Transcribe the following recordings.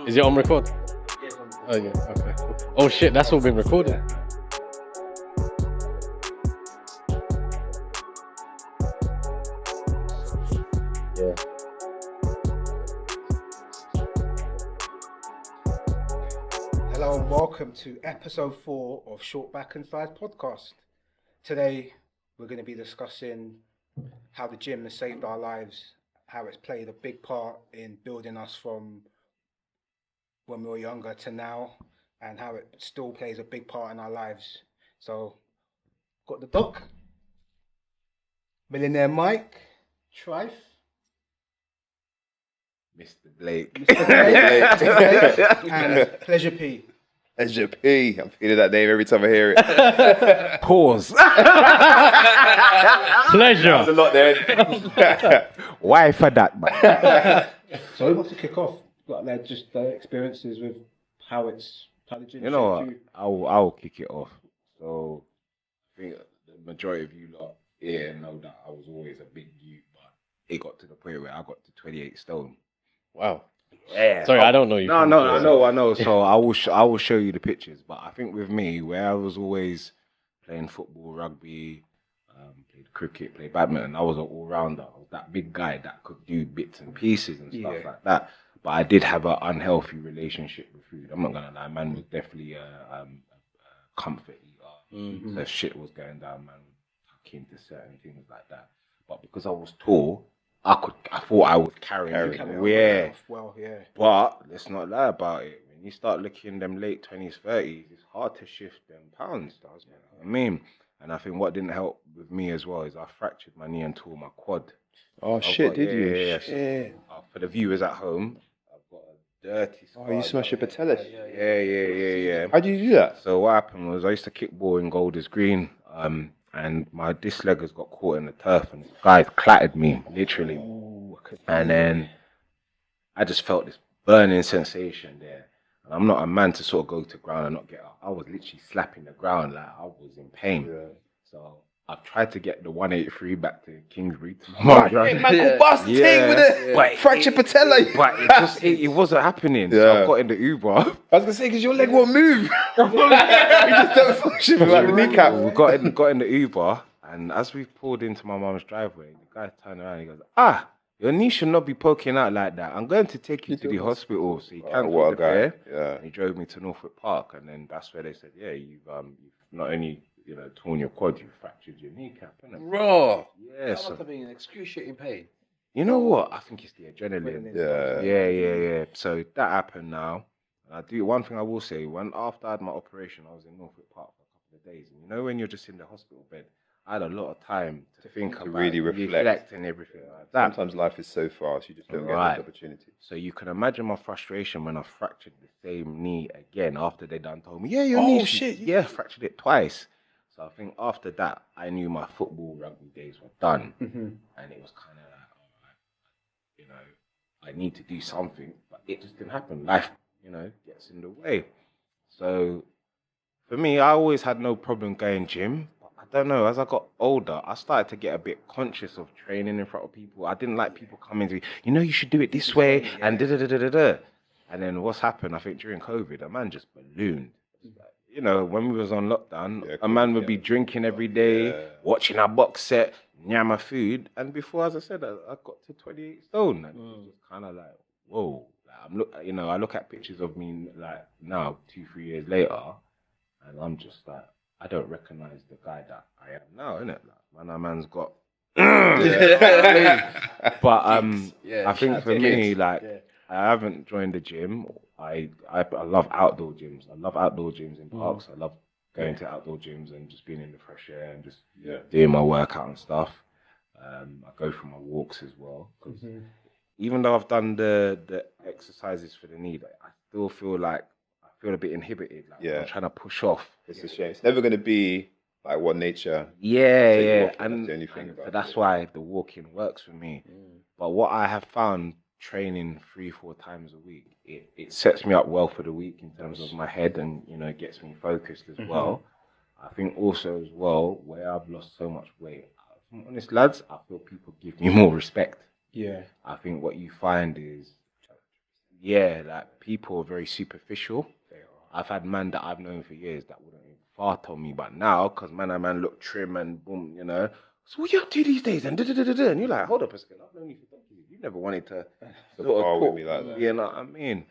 Is it on record? Oh yeah, okay. Oh shit, that's all been recorded. Yeah. Hello and welcome to episode 4 of Short Back and Sides podcast. Today we're going to be discussing how the gym has saved our lives, how it's played a big part in building us from when we were younger to now, and how it still plays a big part in our lives. So, got the doc, Millionaire Mike, Trife, Mr. Blake. Mr. Blake, and Pleasure P. Pleasure P. I'm feeling that name every time I hear it. Pause. Pleasure. There's a lot there. Why for that, man? So, who wants to kick off? Like, just experiences with how the gym You know shaped what? you. I'll kick it off. So, I think the majority of you lot here know that I was always a big youth, but it got to the point where I got to 28 stone. Wow. Yeah. Sorry, I don't know you. No, I know. So I will show you the pictures. But I think with me, where I was always playing football, rugby, played cricket, played badminton, I was an all-rounder. I was that big guy that could do bits and pieces and stuff like that. But I did have an unhealthy relationship with food. I'm not gonna lie, man was definitely a comfort eater. Mm-hmm. So if shit was going down, man would tuck into certain things like that. But because I was tall, I thought I would carry it. Well, yeah. But let's not lie about it. When you start looking them late 20s, 30s, it's hard to shift them pounds. You know what I mean? And I think what didn't help with me as well is I fractured my knee and tore my quad. Oh shit, did you? Yeah. Yeah. For the viewers at home, I've got a dirty scar. Oh, you smashed your patella? Yeah. How do you do that? So what happened was I used to kick ball in Golders Green, and this leg has got caught in the turf, and this guy clattered me, literally. And then I just felt this burning sensation there. And I'm not a man to sort of go to ground and not get up. I was literally slapping the ground like I was in pain. Yeah. So I've tried to get the 183 back to Kingsbury. Man could bust the thing with it. Fracture patella. But it wasn't happening. Yeah. So I got in the Uber. I was going to say, because your leg won't move. You just don't function like the kneecap. We got in the Uber, and as we pulled into my mum's driveway, the guy turned around and he goes, your knee should not be poking out like that. I'm going to take you to the hospital so you can prepare. Yeah. And he drove me to Norfolk Park, and then that's where they said, yeah, you've not only torn your quad, you've fractured your kneecap. Raw. Yeah. That must have been excruciating pain. You know what? I think it's the adrenaline. Yeah. So that happened now. And one thing I will say, after I had my operation, I was in Norfolk Park for a couple of days. And when you're just in the hospital bed, I had a lot of time to think about really reflect and everything like that. Sometimes life is so fast, you just don't get those opportunities. So you can imagine my frustration when I fractured the same knee again after they done told me, your knee. Oh shit! Yeah, fractured it twice. So I think after that, I knew my football rugby days were done, and it was kind of like, all right, I need to do something, but it just didn't happen. Life, gets in the way. So for me, I always had no problem going gym. I don't know, as I got older, I started to get a bit conscious of training in front of people. I didn't like people coming to me, you should do it this way, and da-da-da-da-da-da. And then what's happened, I think during COVID, a man just ballooned. When we was on lockdown, a man would be drinking every day, watching our box set, nyama food. And before, as I said, I got to 28 stone. And it was just kind of like, whoa. I look at pictures of me like now, 2-3 years later, and I'm just like, I don't recognize the guy that I am now, innit? Like, man's got. But I think for me, I haven't joined the gym. I love outdoor gyms. I love outdoor gyms in parks. I love going to outdoor gyms and just being in the fresh air and just doing my workout and stuff. I go for my walks as well. Because even though I've done the exercises for the knee, I still feel like I feel a bit inhibited. I'm trying to push off. It's a shame. It's never going to be like what nature. Yeah. And that's why the walking works for me. But what I have found training 3-4 times a week, it sets me up well for the week in terms of my head, and it gets me focused as well. I think also as well, where I've lost so much weight, if I'm honest, lads, I feel people give me more respect. Yeah. I think what you find is yeah, like people are very superficial. I've had man that I've known for years that wouldn't even fart on me, but now, because man look trim and boom, you know. So what you up to these days? And da-da-da-da-da. And you're like, hold up a second, I've known you for decades. You never wanted to sort of with talk me like that. you know what I mean?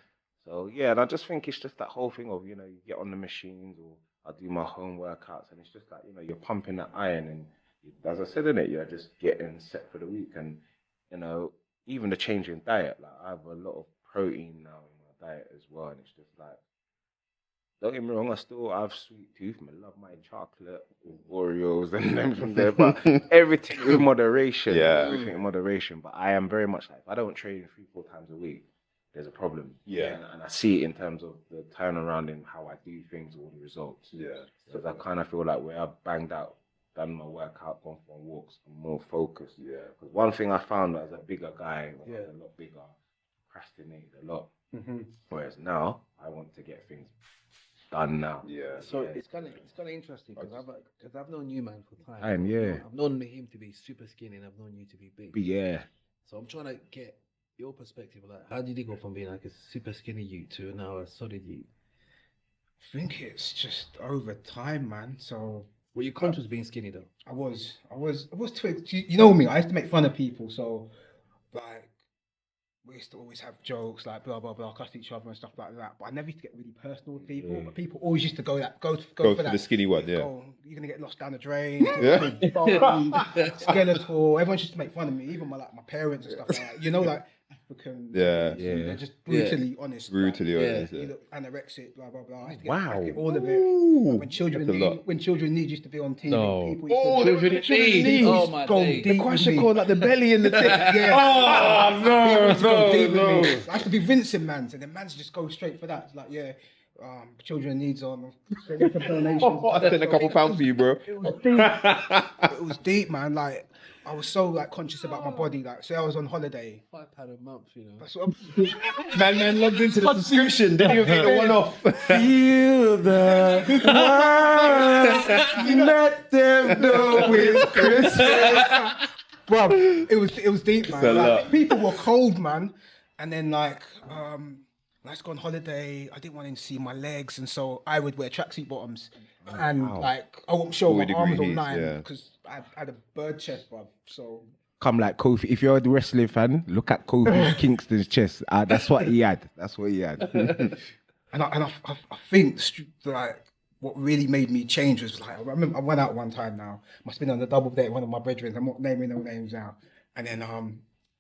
So yeah, and I just think it's just that whole thing of, you know, you get on the machines or I do my home workouts and it's just like, you know, you're pumping that iron and as I said in it, you're just getting set for the week. And, you know, even the change in diet, like I have a lot of protein now in my diet as well. And it's just like, don't get me wrong, I still have sweet tooth. I love my chocolate with Oreos and them from there, but everything with moderation. Yeah. Everything in moderation. But I am very much like, if I don't train 3-4 times a week, there's a problem. Yeah. And I see it in terms of the turnaround in how I do things or the results. Yeah. Because I kind of feel like where I've banged out, done my workout, gone for walks, I'm more focused. Yeah. Because one thing I found as a bigger guy, when I was a lot bigger, procrastinated a lot. Whereas now, I want to get things done now. Yeah. So it's kind of interesting because I've known you, man, for time. Yeah. I've known him to be super skinny and I've known you to be big. But yeah. So I'm trying to get your perspective. Like, how did you go from being like a super skinny you to now a solid you? I think it's just over time, man. So Were you conscious of being skinny though? I was twigged. You know me, I used to make fun of people, so like we used to always have jokes like blah blah blah, cuss each other and stuff like that. But I never used to get really personal with people. But people always used to go for for that. the skinny one, yeah. Go, you're gonna get lost down the drain. Yeah. Skeletal. Everyone used to make fun of me, even my parents and stuff like that. You know, like African. Yeah. They're just brutally honest. Brutally like, honest. You Yeah. look anorexic, blah blah blah. I used to Wow. get all of it. Ooh, When children that's a lot. need used to be on TV, No. people used to Children need. Oh my go days. deep The with question me. called like the belly and the tip. Yeah. People used to go deep with no. me. I used to be Vincent Mans, and the man's just go straight for that. It's like, yeah, children needs on. Donations. I spent a couple pounds for you, bro. It was deep. It was deep, man. Like I was so like conscious about my body. Like, say I was on holiday. £5 a month, you know. That's what I'm. Man logged into the subscription. Then you get the one off. Feel the Let them know it's Christmas. Bro, it was deep, man. a Like, lot. people were cold, man. And then like, let's go on holiday. I didn't want to see my legs, and so I would wear tracksuit bottoms, and like I won't show my 40 arms degree all heat, night yeah. because I had a bird chest, bro. So come like Kofi. If you're a wrestling fan, look at Kofi Kingston's chest. That's what he had. and I think like what really made me change was like I remember I went out one time now. Must have been on the double date with one of my brethren. I'm not naming no names now. And then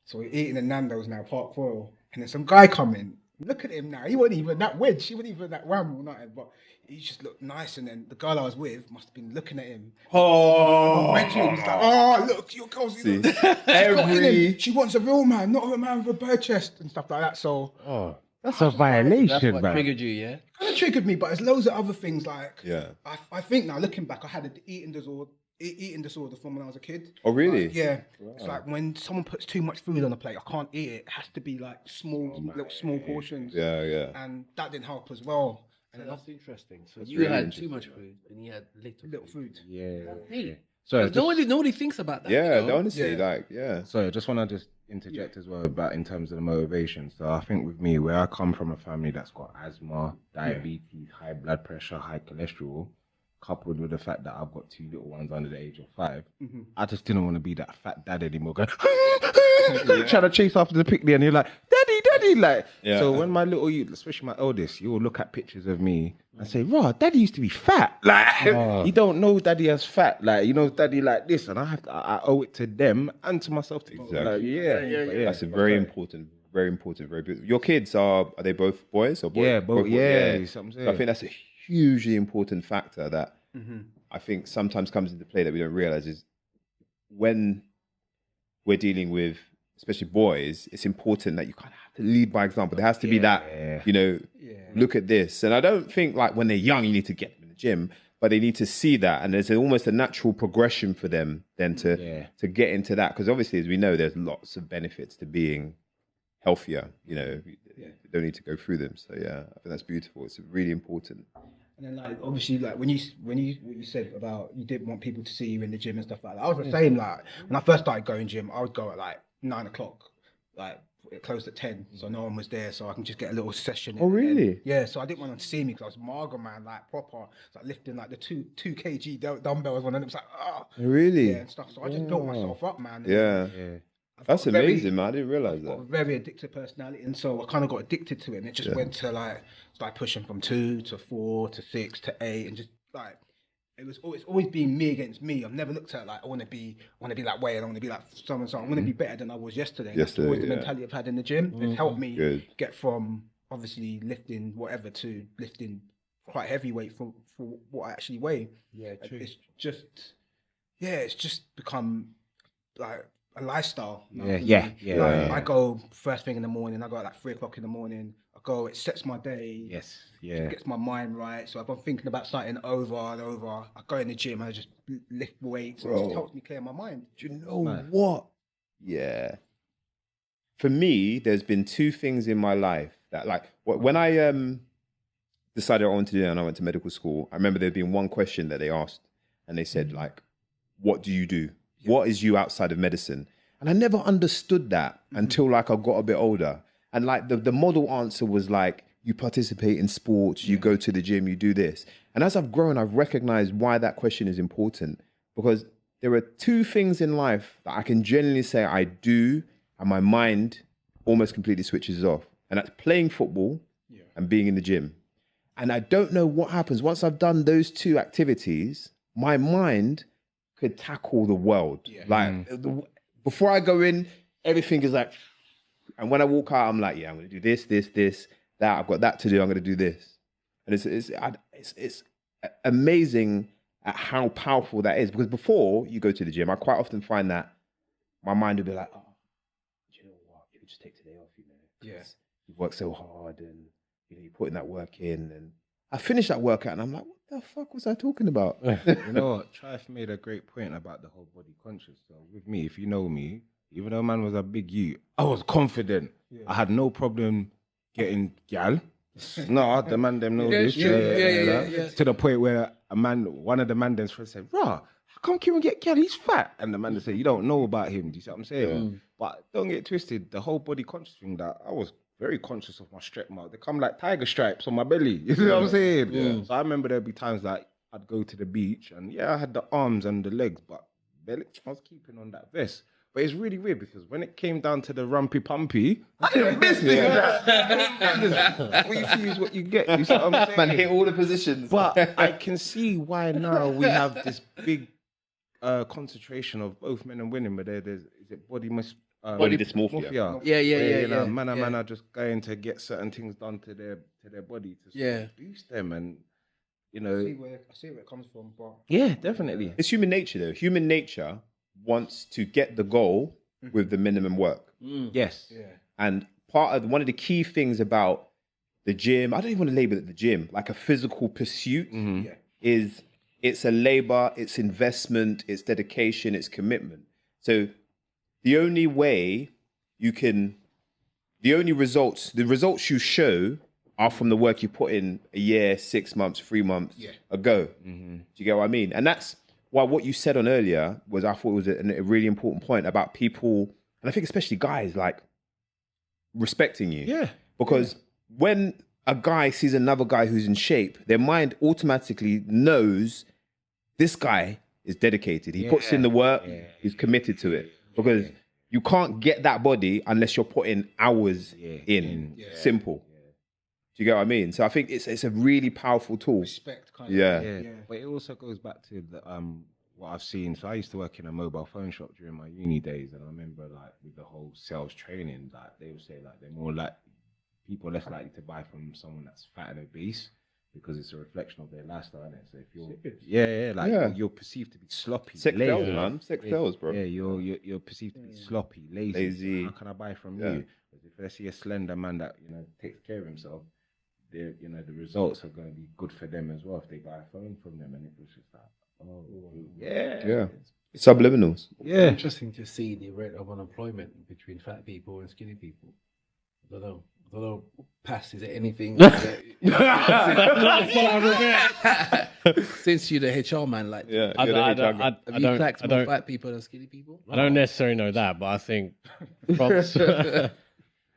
so we're eating in Nando's now, Park Royal, and then some guy come in. Look at him now. He wasn't even that wedge. He wasn't even that wham or nothing. But he just looked nice. And then the girl I was with must have been looking at him. Oh. He's like, oh, look, your girl's See, She's got in every him. She wants a real man, not a man with a bird chest and stuff like that. So That's a That's violation, what man. triggered you, yeah? kind of triggered me. But there's loads of other things like Yeah. I think now looking back, I had an eating disorder from when I was a kid. Oh, really? Like, yeah. It's like when someone puts too much food on a plate, I can't eat it. It has to be like small portions. Yeah, yeah. And that didn't help as well. And then That's interesting. So That's you really had interesting. too much food and he had little food. Yeah. Hey. So Nobody thinks about that. Yeah, you know? honestly, Yeah. like, yeah. Sorry, I just want to just interject as well about in terms of the motivation. So I think with me, where I come from a family that's got asthma, diabetes, high blood pressure, high cholesterol, coupled with the fact that I've got 2 little ones under the age of 5, I just didn't want to be that fat dad anymore. Going, trying to chase after the picnic, and you're like, daddy, like. Yeah. So when my little, especially my eldest, you will look at pictures of me and say, "Raw, daddy used to be fat." Like, you don't know daddy as fat. Like, you know, daddy like this, and I owe it to them and to myself. Exactly. Like, yeah. That's a very important, very beautiful. Your kids are they both boys or boys? Yeah, both. boys? Yeah, something So I think that's a hugely important factor that I think sometimes comes into play that we don't realize is when we're dealing with, especially boys, it's important that you kind of have to lead by example. There has to be that, you know, look at this. And I don't think like when they're young, you need to get them in the gym, but they need to see that. And there's almost a natural progression for them then to get into that. Because obviously, as we know, there's lots of benefits to being healthier, you know, you don't need to go through them. So yeah, I think that's beautiful. It's really important. And then like obviously like when you what you said about you didn't want people to see you in the gym and stuff like that. I was the same. Like when I first started going gym, I would go at like 9 o'clock, like it closed at 10, so no one was there, so I can just get a little session in. Oh, really? And, yeah, so I didn't want them to see me because I was mager, man, like proper. It's like lifting like the 2 kg dumbbells on, and it was like, Really? yeah, and stuff. So I just built myself up, man. And Yeah. I've That's got a very- amazing, man. I didn't realize got a that. very addictive personality, and so I kind of got addicted to it, and it just went to like started pushing from 2 to 4 to 6 to 8, and just like it's always been me against me. I've never looked at like I want to be like Wayne, I want to be like so and so. I want to be better than I was yesterday. That's always the mentality I've had in the gym. It's helped me get from obviously lifting whatever to lifting quite heavyweight for what I actually weigh. Yeah, true. It's just become like a lifestyle. Yeah. Like, I go first thing in the morning. I go at like 3 o'clock in the morning. I go. It sets my day. Yes. It gets my mind right. So if I'm thinking about something over and over, I go in the gym and I just lift weights. And it just helps me clear my mind. Do you know what? Yeah. For me, there's been 2 things in my life that, like, when I decided I wanted to do it and I went to medical school, I remember there being one question that they asked, and they said, like, what do you do? What is you outside of medicine? And I never understood that until like I got a bit older. And like the model answer was like, you participate in sports, you go to the gym, you do this. And as I've grown, I've recognized why that question is important, because there are 2 things in life that I can genuinely say I do and my mind almost completely switches off. And that's playing football and being in the gym. And I don't know what happens. Once I've done those 2 activities, my mind could tackle the world. Before I go in, everything is like, and when I walk out, I'm like, I'm going to do this, that. I've got that to do. I'm going to do this. And it's amazing at how powerful that is. Because before you go to the gym, I quite often find that my mind will be like, oh, do you know what? You could just take today off, Yes. You've worked so hard and, you're putting that work in. And I finish that workout and I'm like, what the fuck was I talking about? You know what? Trife made a great point about the whole body conscious. So with me, if you know me, even though man was a big youth, I was confident. I had no problem getting gal. No, the man them know this. Yeah. To the point where one of the man them friends said, "Rah, how come Kieran get gal? He's fat." And the man said, "You don't know about him." Do you see what I'm saying? But don't get twisted. The whole body conscious thing, that I was very conscious of my strap mark. They come like tiger stripes on my belly. You know what I'm saying? So I remember there'd be times like I'd go to the beach and I had the arms and the legs, but belly, I was keeping on that vest. But it's really weird because when it came down to the rumpy pumpy, I didn't miss it. What you see is what you get. You see what I'm saying? Man, hit all the positions. But I can see why now we have this big concentration of both men and women, but is it body dysmorphia. Yeah. Man are just going to get certain things done to their body to sort of boost them, and I see where it comes from, but definitely. It's human nature, though. Human nature wants to get the goal with the minimum work. Yes. yeah. And one of the key things about the gym, I don't even want to label it the gym, like a physical pursuit, is it's a labor, it's investment, it's dedication, it's commitment. So the only way the results you show are from the work you put in a year, 6 months, 3 months ago. Do you get what I mean? And that's why what you said on earlier I thought was a really important point about people, and I think especially guys, like respecting you. Yeah. Because when a guy sees another guy who's in shape, their mind automatically knows this guy is dedicated. He puts in the work, he's committed to it. Because you can't get that body unless you're putting hours in. Simple. Do you get what I mean? So I think it's a really powerful tool. Respect kind Yeah. But it also goes back to the what I've seen. So I used to work in a mobile phone shop during my uni days, and I remember like with the whole sales training, like they would say like they're more like people less likely to buy from someone that's fat and obese, because it's a reflection of their lifestyle, isn't it? So if you're you're perceived to be sloppy, Sex lazy, sells, man. Sex sells, bro. Yeah, you're perceived to be sloppy, lazy. How can I buy from you? If I see a slender man that takes care of himself, the results are going to be good for them as well if they buy a phone from them. And it was just like, Subliminals. Yeah. Interesting to see the rate of unemployment between fat people and skinny people. I don't know. Past, is it anything? Since you're the HR man, like, I have you cracked more fat people than skinny people? I don't necessarily know that, but I think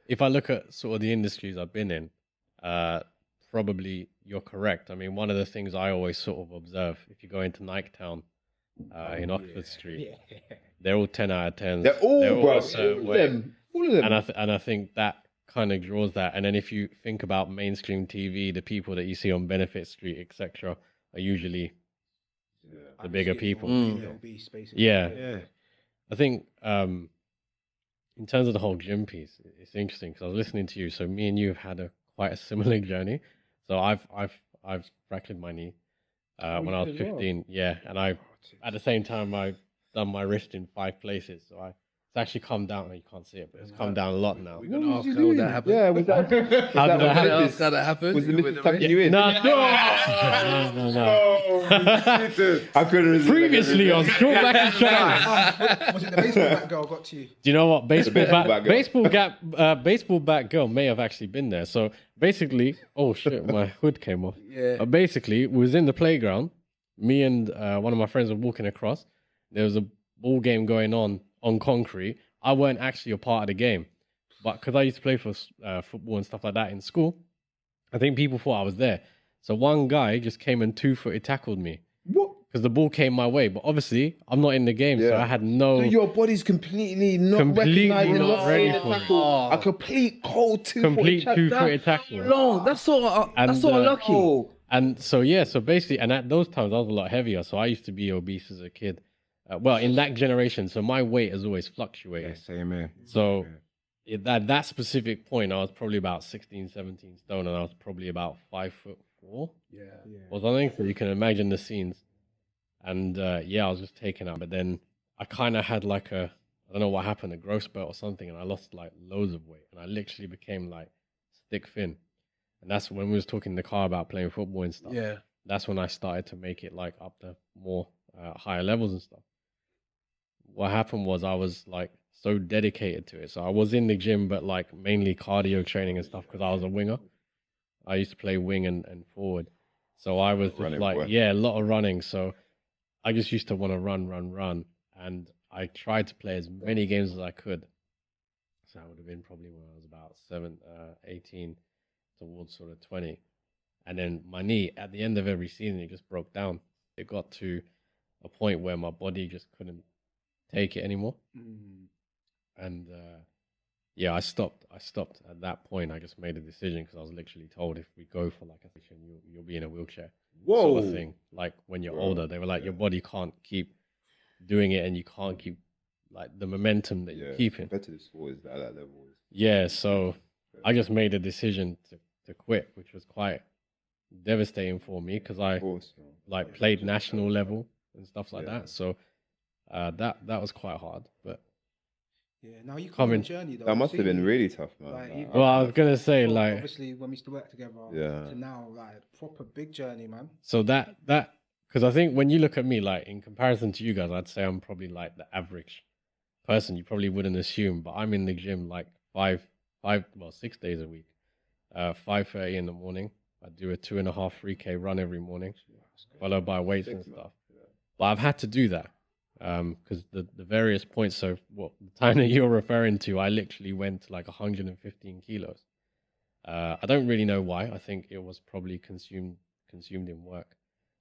if I look at sort of the industries I've been in, probably you're correct. I mean, one of the things I always sort of observe, if you go into Nike Town in Oxford Street, they're all 10 out of 10s. They're all, bro. a certain way. All of them. And I think that kind of draws that. And then if you think about mainstream TV, the people that you see on Benefit Street, etc., are usually the bigger people. Obese, basically. Yeah. I think in terms of the whole gym piece, it's interesting because I was listening to you. So me and you have had quite a similar journey. So I've fractured my knee when I was 15. Yeah, and at the same time I've done my wrist in 5 places. So it's actually come down. You can't see it, but it's come down a lot now. We're gonna ask how that happened. Yeah, was that? How did that happen? How that happened? Was the missus tucking you in? No. I couldn't resist. Previously on Short Back and Shine. Was it the baseball bat girl got to you? Do you know what baseball baseball bat girl may have actually been there. So basically, oh shit, my hood came off. Yeah. Basically, we was in the playground. Me and one of my friends were walking across. There was a ball game going on concrete. I weren't actually a part of the game, but because I used to play for football and stuff like that in school, I think people thought I was there. So one guy just came and 2-footed tackled me. What? Because the ball came my way, but obviously I'm not in the game, so I had no. So your body's completely not recognizing not ready for it. A complete cold two-footed tackle. Long. That's so unlucky. And so so basically, and at those times I was a lot heavier, so I used to be obese as a kid. Well, in that generation, so my weight has always fluctuated. Yeah, same here. So at that specific point, I was probably about 16, 17 stone, and I was probably about 5'4" or something. So you can imagine the scenes. And I was just taken out. But then I kind of had like I don't know what happened, a growth spurt or something, and I lost like loads of weight, and I literally became like stick thin. And that's when we was talking in the car about playing football and stuff. Yeah. That's when I started to make it like up to more higher levels and stuff. What happened was I was like so dedicated to it. So I was in the gym, but like mainly cardio training and stuff because I was a winger. I used to play wing and forward. So I was just like, a lot of running. So I just used to want to run. And I tried to play as many games as I could. So that would have been probably when I was about 18 towards sort of 20. And then my knee, at the end of every season, it just broke down. It got to a point where my body just couldn't take it anymore. And I stopped at that point. I just made a decision because I was literally told if we go for like a session, you'll be in a wheelchair. Sort of thing. Like when you're older, they were like, your body can't keep doing it and you can't keep like the momentum that you're keeping. Competitive sport is at that level. Yeah, so I just made a decision to quit, which was quite devastating for me because I played national level and stuff like that. So that was quite hard, but now you come on a journey though. That must have been really tough, man. I was gonna say like obviously when we used to work together to now like proper big journey, man. So that because I think when you look at me like in comparison to you guys, I'd say I'm probably like the average person. You probably wouldn't assume, but I'm in the gym like 6 days a week. 5:30 in the morning. I do a 2.5 3K run every morning, followed by weights and stuff. But I've had to do that because the various points. So the time that you're referring to, I literally went to like 115 kilos. I don't really know why. I think it was probably consumed in work.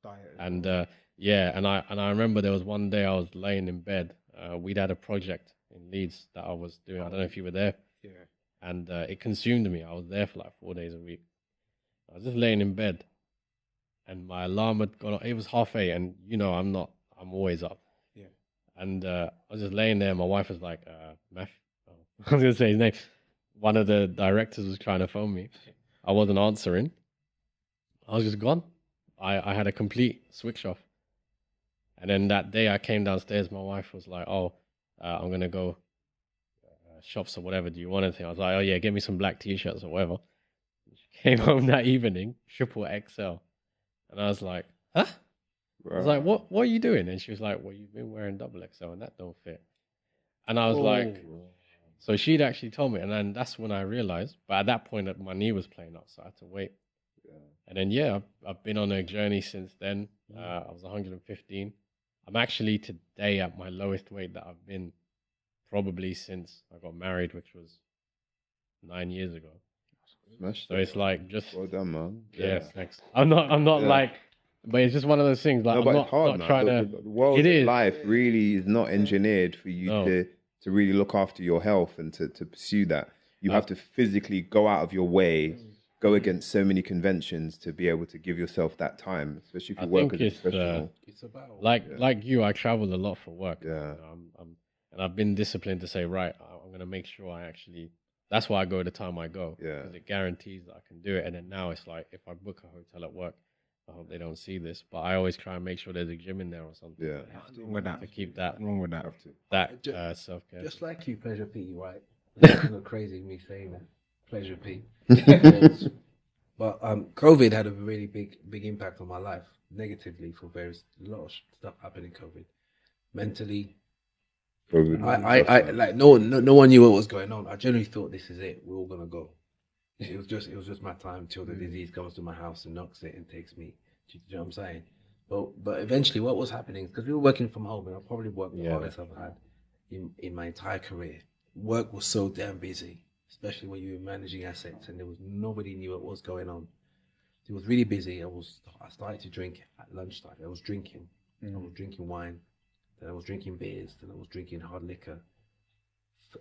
Diet. And and I remember there was one day I was laying in bed. We'd had a project in Leeds that I was doing. I don't know if you were there. Yeah. And it consumed me. I was there for like 4 days a week. I was just laying in bed, and my alarm had gone off. It was 8:30, and I'm always up. Yeah. And I was just laying there. My wife was like, Meth. Oh, I was gonna say his name. One of the directors was trying to phone me. I wasn't answering. I was just gone. I had a complete switch off. And then that day I came downstairs. My wife was like, "Oh, I'm gonna go shops or whatever. Do you want anything?" I was like, "Oh yeah, get me some black t-shirts or whatever." She came home that evening, triple XL, and I was like, "Huh?" I was like, "What are you doing?" And she was like, "Well, you've been wearing double XL, and that don't fit." And I was like, so she'd actually told me, and then that's when I realized. But at that point, that my knee was playing up, so I had to wait. And then I've been on a journey since then. I was 115. I'm actually today at my lowest weight that I've been probably since I got married, which was 9 years ago. Smashed So it. it's like just Well done, man. yeah, thanks. I'm not Yeah. like, but it's just one of those things. Like No, I'm but not, it's hard, not man. trying The world It of is. life really is not engineered for you No. to really look after your health and to pursue that. You have to physically go out of your way, go against so many conventions to be able to give yourself that time, especially if I you work think as a it's, professional. It's about like you. I travel a lot for work. Yeah. You know, and I've been disciplined to say, right, I'm gonna make sure I actually. That's why I go the time I go. Yeah. Because it guarantees that I can do it. And then now it's like, if I book a hotel at work, I hope they don't see this, but I always try and make sure there's a gym in there or something. Yeah. Nothing wrong with that. To keep that Nothing wrong with that. self care. just like you, Pleasure P, right? It's kind of crazy me saying that. Pleasure P. But COVID had a really big impact on my life, negatively for a lot of stuff happened in COVID. Mentally, I like no one knew what was going on. I generally thought this is it. We're all gonna go. It was just my time till the disease comes to my house and knocks it and takes me. Do you know what I'm saying? But eventually, what was happening, because we were working from home, and I probably worked the hardest I've had in my entire career. Work was so damn busy, especially when you were managing assets, and there was nobody knew what was going on. It was really busy. I started to drink at lunchtime. I was drinking. I was drinking wine. Then I was drinking beers. Then I was drinking hard liquor.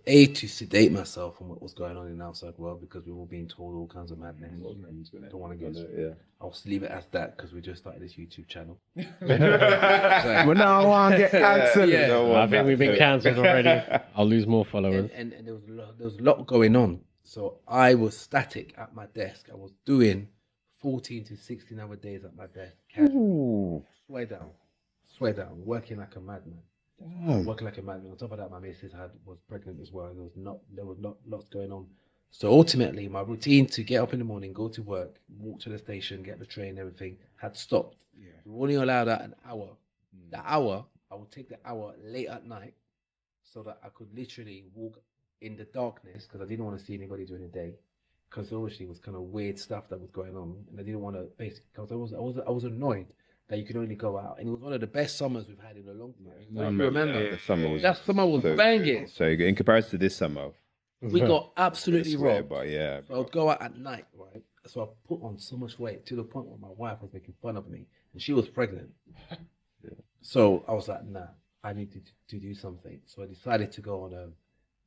To sedate myself from what was going on in the outside world, because we were being told all kinds of madness. I don't want to get I'll just leave it as that, because we just started this YouTube channel. Well, now I want to get cancelled. I think we've been cancelled already. I'll lose more followers. And there was a lot going on. So I was static at my desk. I was doing 14 to 16 hour days at my desk. Swear down, working like a madman. Working like a madman. On top of that, my missus was pregnant as well. There was not lots going on. So ultimately, my routine to get up in the morning, go to work, walk to the station, get the train, everything had stopped. Yeah. We were only allowed out an hour. The hour, I would take the hour late at night, so that I could literally walk in the darkness, because I didn't want to see anybody during the day, because obviously it was kind of weird stuff that was going on, and I didn't want to basically, because I was annoyed that you could only go out, and it was one of the best summers we've had in a long time. Remember, the summer was that summer was banging. So in comparison to this summer, We got absolutely robbed. But yeah, So I'd go out at night, right? So I put on so much weight to the point where my wife was making fun of me, and she was pregnant. So I was like, nah, I need to do something. So I decided to go on a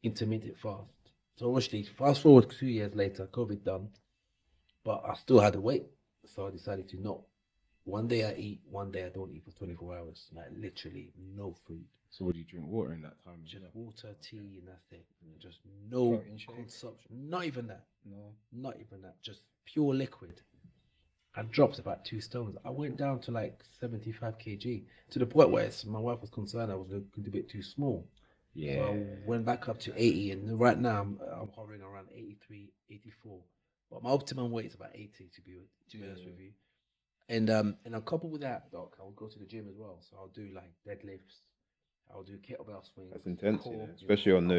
intermittent fast. So obviously, fast forward 2 years later, COVID done, but I still had to wait. So I decided to not. One day I eat, one day I don't eat for 24 hours. Like literally no food. So would you drink water in that time? Just water, tea, and that's it. Just no consumption. Not even that. No. Not even that. Just pure liquid. I dropped about 2 stones. I went down to like 75 kg, to the point where my wife was concerned I was a bit too small. Yeah. So I went back up to 80, and right now I'm hovering around 83, 84. But my optimum weight is about 80, to be honest with you. And on couple with that, Doc, I'll go to the gym as well. So I'll do like deadlifts. I'll do kettlebell swings. That's intense, especially on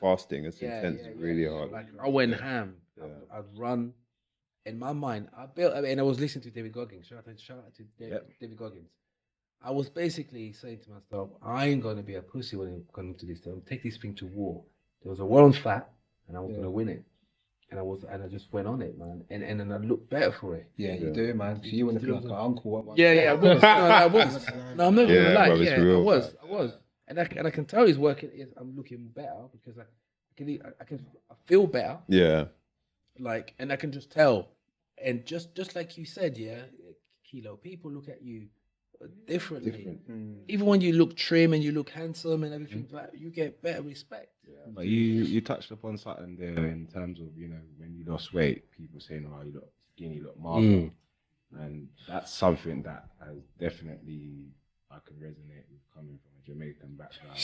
fasting. It's intense, really hard. Like I went ham. I'd run. In my mind, I was listening to David Goggins. Shout out to David Goggins. I was basically saying to myself, I ain't gonna be a pussy when it comes to this. I'm take this thing to war. There was a war on fat, and I was gonna win it. And I just went on it, man. And then I looked better for it. Yeah, you do, man. Because you want to be like an uncle. I was. I was. No, I'm not gonna lie. Bro, I was. And I can tell he's working. I'm looking better because I feel better. Yeah. Like, and I can just tell. And just like you said, Kilo, people look at you differently. Even when you look trim and you look handsome and everything, you get better respect. Yeah. But you touched upon something there in terms of, when you lost weight, people saying, oh, you look skinny, you look marble. And that's something that has definitely, I can resonate with coming from a Jamaican background.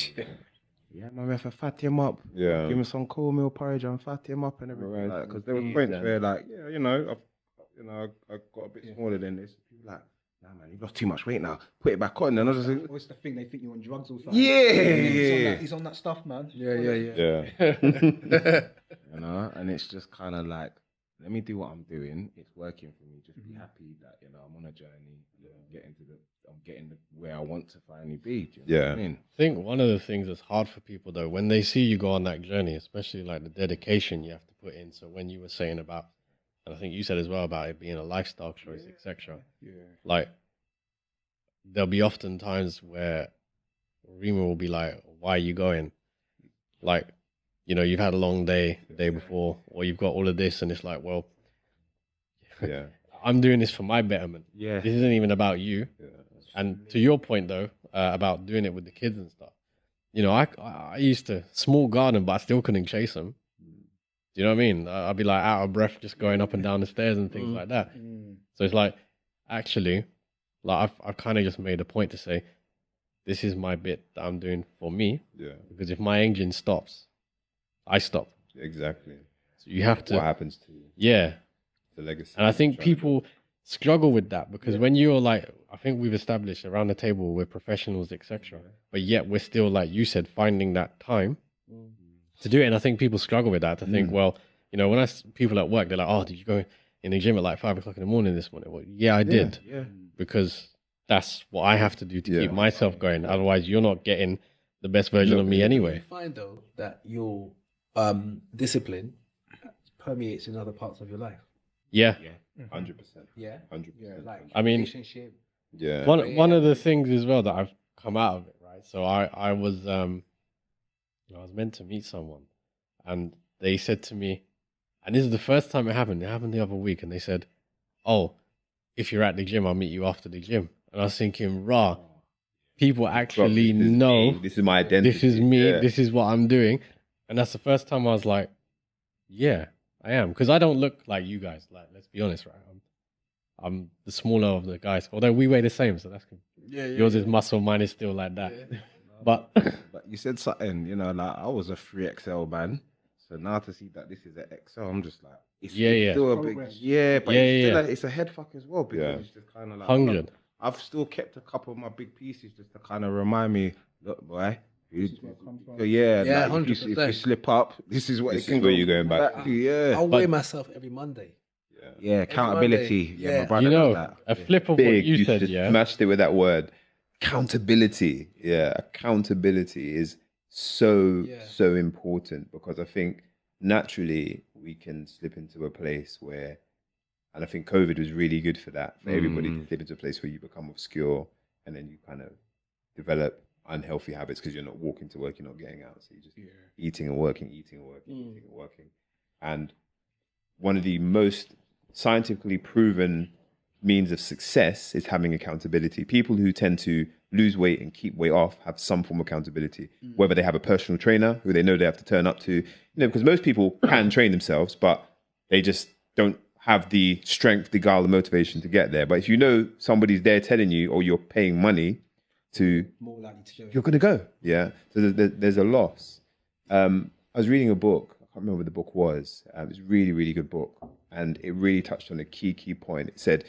Yeah, man, if I fat him up, give him some cornmeal porridge and fat him up and everything. Because there was points where, like, I got a bit smaller than this. People like, nah, man, you've lost too much weight now. Put it back on. And I was just like, what's the thing? They think you're on drugs or something. Yeah. He's on that stuff, man. Yeah. And it's just kind of like, let me do what I'm doing. It's working for me. Just be happy that I'm on a journey. I'm getting where I want to finally be. Do you know what I mean? I think one of the things that's hard for people though, when they see you go on that journey, especially like the dedication you have to put in. So when you were saying about, and I think you said as well about it being a lifestyle choice, etc. Yeah. Like there'll be often times where Rima will be like, "Why are you going?" Like, you've had a long day the day before, or you've got all of this, and it's like, well, Yeah. I'm doing this for my betterment. Yeah. This isn't even about you. Yeah. And to your point though, about doing it with the kids and stuff, I used to small garden, but I still couldn't chase them. Do you know what I mean? I'd be like out of breath, just going up and down the stairs and things like that. So it's like, actually, like I've kind of just made a point to say, this is my bit that I'm doing for me. Yeah. Because if my engine stops, I stop. Exactly. So you have to. What happens to the legacy? And I think people struggle with that because when you're like, I think we've established around the table we're professionals, etc. But yet we're still, like you said, finding that time to do it. And I think people struggle with that to think, well, when people at work, they're like, oh, did you go in the gym at like 5 o'clock in the morning this morning? Well, yeah, I did. Yeah. Because that's what I have to do to keep myself going. Otherwise, you're not getting the best version of me anyway. You find though that your discipline permeates in other parts of your life. Yeah. 100%. Yeah. 100%. Yeah, like I mean, relationship. Yeah. One of the things as well that I've come out of it, right? So I was meant to meet someone, and they said to me, and this is the first time it happened. It happened the other week, and they said, "Oh, if you're at the gym, I'll meet you after the gym." And I was thinking, "Rah, people actually know this is my identity. This is me. Yeah. This is what I'm doing," and that's the first time I was like, "Yeah, I am," because I don't look like you guys. Like, let's be honest, right? I'm the smaller of the guys, although we weigh the same, so that's good. Yours is muscle, mine is still like that. Yeah. But you said something, like I was a 3XL man. So now to see that this is an XL, I'm just like, it's still a big, but it's a head fuck as well because it's just kind of like 100. I've still kept a couple of my big pieces just to kind of remind me, look, boy. If you slip up, this is what This is where you're going back to. Yeah, I weigh myself every Monday. Yeah, accountability. Yeah, my brother does that. A flip of Big. what you said, just yeah. smashed it with that word. Accountability. Yeah, accountability is so important because I think naturally we can slip into a place where, and I think COVID was really good for that, for everybody to slip into a place where you become obscure and then you kind of develop unhealthy habits because you're not walking to work, you're not getting out, so you're just eating and working, eating and working, eating and working. And one of the most scientifically proven means of success is having accountability. People who tend to lose weight and keep weight off have some form of accountability, whether they have a personal trainer who they know they have to turn up to, because most people can train themselves, but they just don't have the strength, the guile, the motivation to get there. But if you know somebody's there telling you, or you're paying money to, More likely to do it. you're going to go. Yeah. So there's a loss. I was reading a book. I can't remember what the book was. It was a really, really good book. And it really touched on a key point. It said,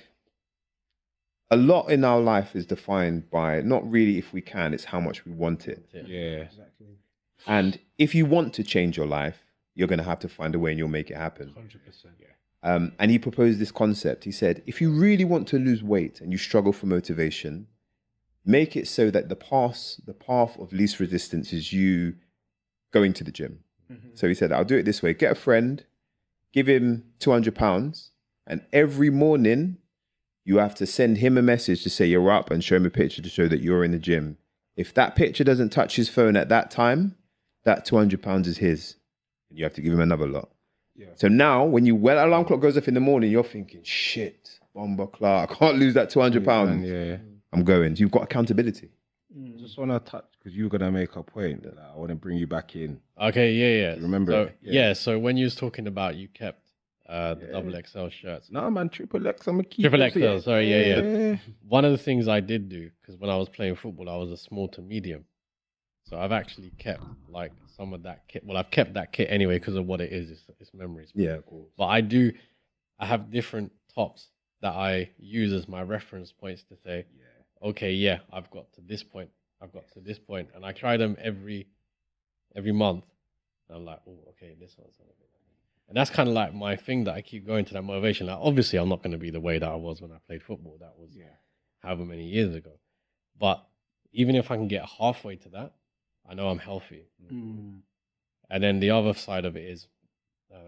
a lot in our life is defined by not really if we can, it's how much we want it. Yeah. Exactly. And if you want to change your life, you're going to have to find a way and you'll make it happen. 100%. And he proposed this concept. He said, if you really want to lose weight and you struggle for motivation, make it so that the path of least resistance is you going to the gym. So he said, I'll do it this way. Get a friend, give him £200, and every morning you have to send him a message to say you're up and show him a picture to show that you're in the gym. If that picture doesn't touch his phone at that time, that £200 is his. And you have to give him another lot. Yeah. So now when that alarm clock goes off in the morning, you're thinking, shit, Bomber Clark, I can't lose that £200. Yeah. I'm going. You've got accountability. Just want to touch, because you were going to make a point that I want to bring you back in. Okay, yeah. Remember So, it? so when you was talking about you kept the double XL shirts. No, man, triple X, I'm a keep. Triple XL, sorry, yeah. One of the things I did do, because when I was playing football, I was a small to medium. So I've actually kept like some of that kit. Well, I've kept that kit anyway because of what it is. It's memories. Yeah, of course. But I have different tops that I use as my reference points to say, okay, I've got to this point. And I try them every month. And I'm like, oh, okay, this one's a little bit. And that's kind of like my thing that I keep going to, that motivation. Like, obviously, I'm not going to be the way that I was when I played football. That was however many years ago. But even if I can get halfway to that, I know I'm healthy. And then the other side of it is,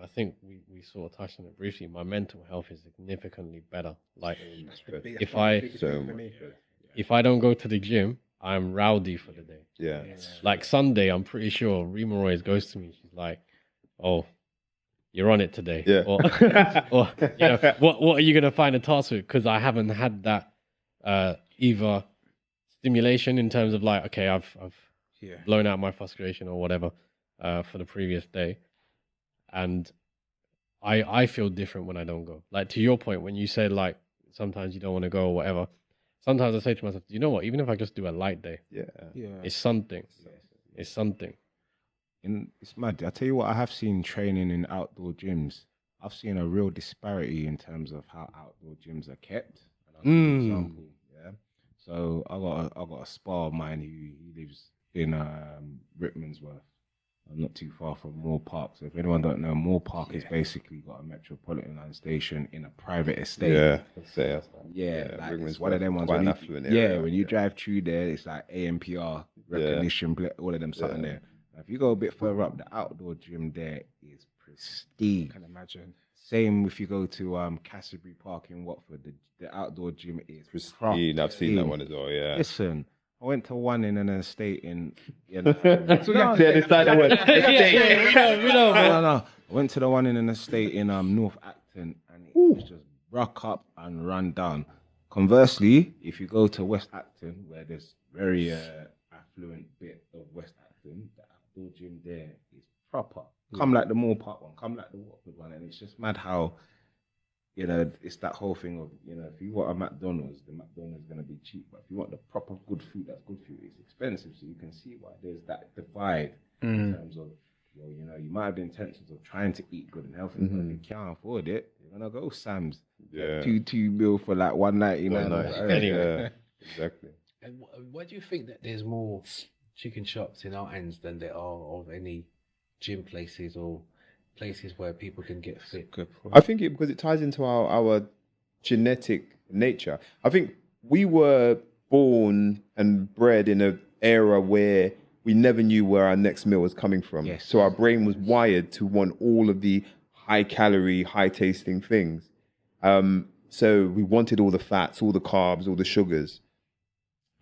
I think we sort of touched on it briefly. My mental health is significantly better. Like, if I don't go to the gym, I'm rowdy for the day. Yeah. Like Sunday, I'm pretty sure Rima always goes to me. She's like, "Oh, you're on it today." Yeah. Or you know, what are you gonna find a task with? Because I haven't had that either stimulation in terms of like, okay, I've blown out my frustration or whatever for the previous day, and I feel different when I don't go. Like, to your point, when you said like sometimes you don't want to go or whatever, sometimes I say to myself, you know what? Even if I just do a light day, it's something. It's something. And it's mad. I tell you what, I have seen training in outdoor gyms. I've seen a real disparity in terms of how outdoor gyms are kept. And I'll give you an example. Yeah. So I got a spa of mine who lives in Rickmansworth. I'm not too far from Moore Park. So if anyone don't know, Moore Park is basically got a metropolitan line station in a private estate. Like it's one of them ones. When you drive through there, it's like ANPR recognition, all of them something there. If you go a bit further up, the outdoor gym there is pristine. I can imagine. Same if you go to Castleberry Park in Watford, the outdoor gym is pristine. I've seen that one as well. Yeah. Listen, I went to one in an estate in. We know. I went to the one in an estate in North Acton, and it was just rock up and run down. Conversely, if you go to West Acton, where there's very affluent bit of West Acton, the outdoor gym there is proper. Come like the Moore Park one, come like the Watford one, and it's just mad how, you know, it's that whole thing of, you know, if you want a McDonald's, the McDonald's is going to be cheap, but if you want the proper good food, that's good food, it's expensive. So you can see why there's that divide in terms of, well, you know, you might have the intentions of trying to eat good and healthy, but if you can't afford it, you're going to go Sam's. Yeah. Two meal for like $1.99. Anyway. Exactly. And why do you think that there's more chicken shops in our ends than there are of any gym places or places where people can get fit? I think because it ties into our genetic nature. I think we were born and bred in an era where we never knew where our next meal was coming from. Yes. So our brain was wired to want all of the high calorie, high tasting things. So we wanted all the fats, all the carbs, all the sugars.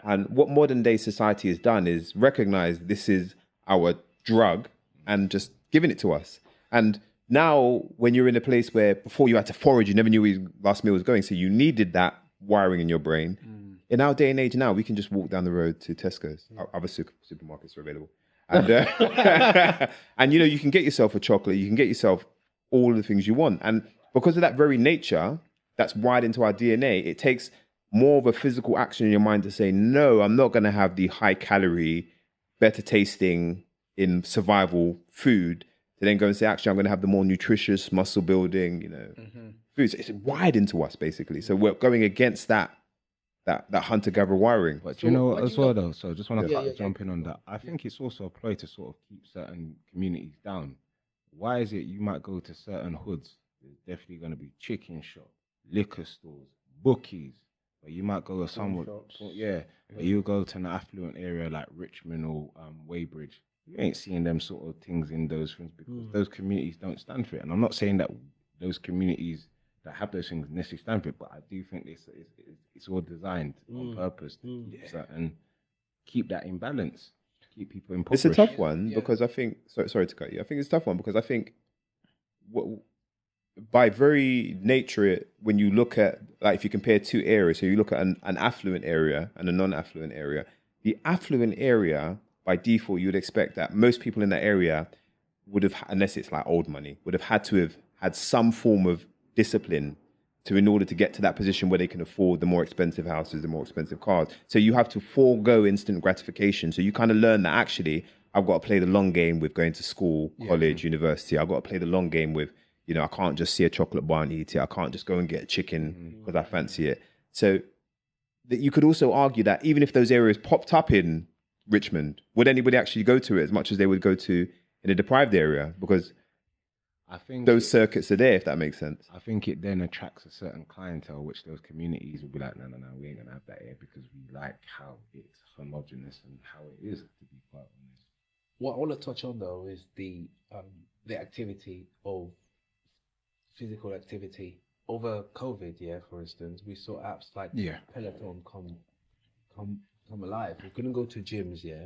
And what modern day society has done is recognize this is our drug and just giving it to us. And now when you're in a place where before you had to forage, you never knew where your last meal was going. So you needed that wiring in your brain. In our day and age now, we can just walk down the road to Tesco's. Other supermarkets are available. And, and, you know, you can get yourself a chocolate. You can get yourself all of the things you want. And because of that very nature that's wired into our DNA, it takes more of a physical action in your mind to say, no, I'm not going to have the high calorie, better tasting in survival food, to then go and say, actually, I'm going to have the more nutritious, muscle building, you know, foods. It's wired into us, basically. So we're going against that hunter-gatherer wiring. But you know what as well, though? So just want to jump in on that. I think it's also a ploy to sort of keep certain communities down. Why is it you might go to certain hoods, there's definitely going to be chicken shop, liquor stores, bookies, but you might go to somewhere, but you go to an affluent area like Richmond or Weybridge, you ain't seeing them sort of things in those things because those communities don't stand for it. And I'm not saying that those communities that have those things necessarily stand for it, but I do think it's all designed on purpose to keep that in balance, keep people impoverished. It's a tough one because I think, sorry to cut you, I think it's a tough one because I think by very nature, when you look at, like if you compare two areas, so you look at an affluent area and a non-affluent area, the affluent area, by default, you would expect that most people in that area would have, unless it's like old money, would have had to have had some form of discipline in order to get to that position where they can afford the more expensive houses, the more expensive cars. So you have to forego instant gratification. So you kind of learn that actually, I've got to play the long game with going to school, college, university. I've got to play the long game with, you know, I can't just see a chocolate bar and eat it. I can't just go and get a chicken because I fancy it. So you could also argue that even if those areas popped up in Richmond, would anybody actually go to it as much as they would go to in a deprived area? Because I think those circuits are there, if that makes sense. I think it then attracts a certain clientele, which those communities will be like, no, we ain't gonna have that here because we like how it's homogenous and how it is, to be quite honest. What I want to touch on though is the activity of physical activity over COVID. Yeah, for instance, we saw apps like Peloton come alive. We couldn't go to gyms. Yeah,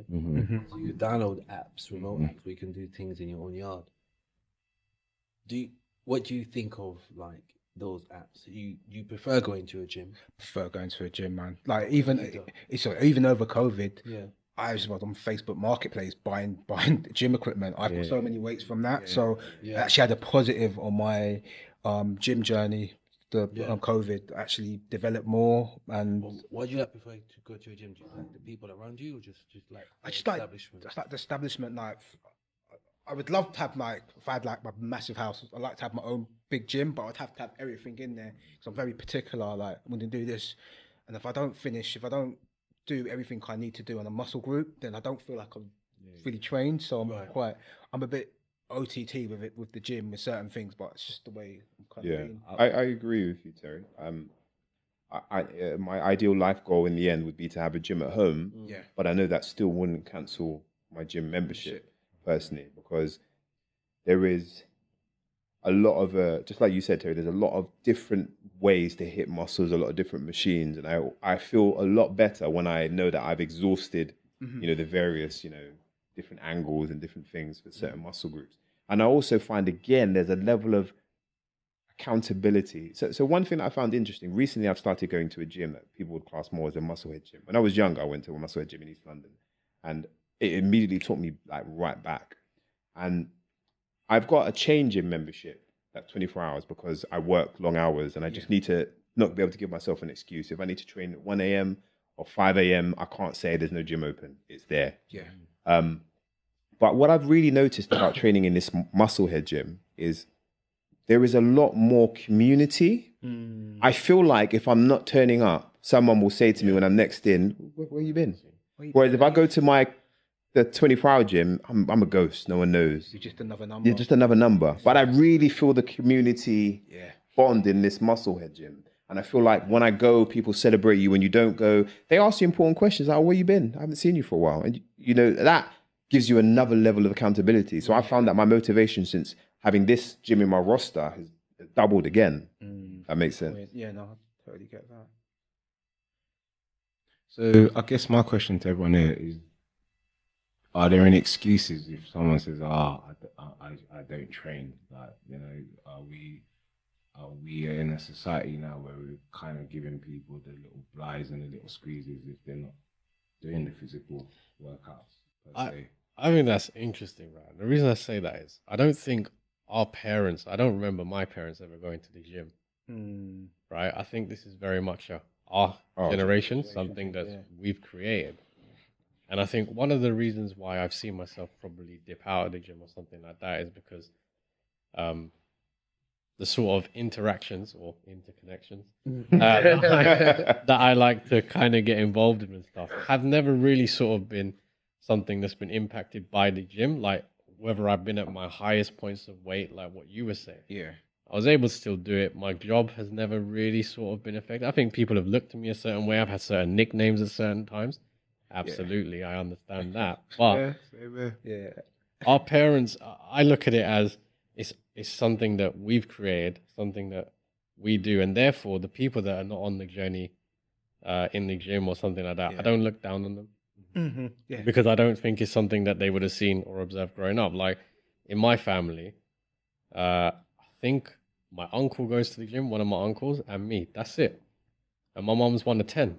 so you download apps, remote apps. We can do things in your own yard. What do you think of like those apps? You prefer going to a gym? Prefer going to a gym, man. Like even over COVID, I was on Facebook Marketplace buying gym equipment. I bought so many weights from that. So I actually had a positive on my gym journey. COVID actually developed more. And why do you like prefer to go to a gym? Do you like the people around you, or just like I just like the establishment. Like I would love to have if I had like my massive house, I'd like to have my own big gym, but I'd have to have everything in there because I'm very particular. Like I'm going to do this, and if I don't do everything I need to do on a muscle group, then I don't feel like I'm really trained. So I'm a bit OTT with the gym with certain things, but it's just the way I'm kind of being. I agree with you, Terry. My ideal life goal in the end would be to have a gym at home. But I know that still wouldn't cancel my gym membership personally, because there is a lot of just like you said, Terry, there's a lot of different ways to hit muscles, a lot of different machines, and I feel a lot better when I know that I've exhausted the various different angles and different things for certain muscle groups. And I also find again there's a level of accountability. So one thing that I found interesting recently, I've started going to a gym that people would class more as a musclehead gym. When I was younger, I went to a musclehead gym in East London, and it immediately took me like right back. And I've got a change in membership that's 24 hours because I work long hours and I just need to not be able to give myself an excuse. If I need to train at 1 a.m. or 5 a.m., I can't say there's no gym open. It's there. But what I've really noticed about training in this musclehead gym is there is a lot more community. I feel like if I'm not turning up, someone will say to me when I'm next in, where you been? Whereas if I go to the 24-hour gym, I'm a ghost. No one knows. You're just another number. You're just another number. But I really feel the community bond in this musclehead gym. And I feel like when I go, people celebrate you. When you don't go, they ask you important questions. Like, where you been? I haven't seen you for a while. And that gives you another level of accountability. So I found that my motivation since having this gym in my roster has doubled again. That makes sense. Yeah, no, I totally get that. So I guess my question to everyone here is, are there any excuses if someone says, I don't train? Like, are we in a society now where we're kind of giving people the little blighs and the little squeezes if they're not doing the physical workouts per se? I think that's interesting, right? The reason I say that is I don't think I don't remember my parents ever going to the gym, right? I think this is very much our generation, something that we've created. And I think one of the reasons why I've seen myself probably dip out of the gym or something like that is because the sort of interactions or interconnections that I like to kind of get involved in and stuff have never really sort of been something that's been impacted by the gym. Like whether I've been at my highest points of weight, like what you were saying. Yeah. I was able to still do it. My job has never really sort of been affected. I think people have looked at me a certain way. I've had certain nicknames at certain times. Absolutely, I understand that. But our parents, I look at it as it's something that we've created, something that we do, and therefore the people that are not on the journey in the gym or something like that, I don't look down on them because I don't think it's something that they would have seen or observed growing up. Like in my family, I think my uncle goes to the gym, one of my uncles, and me. That's it. And my mom's 1 of 10.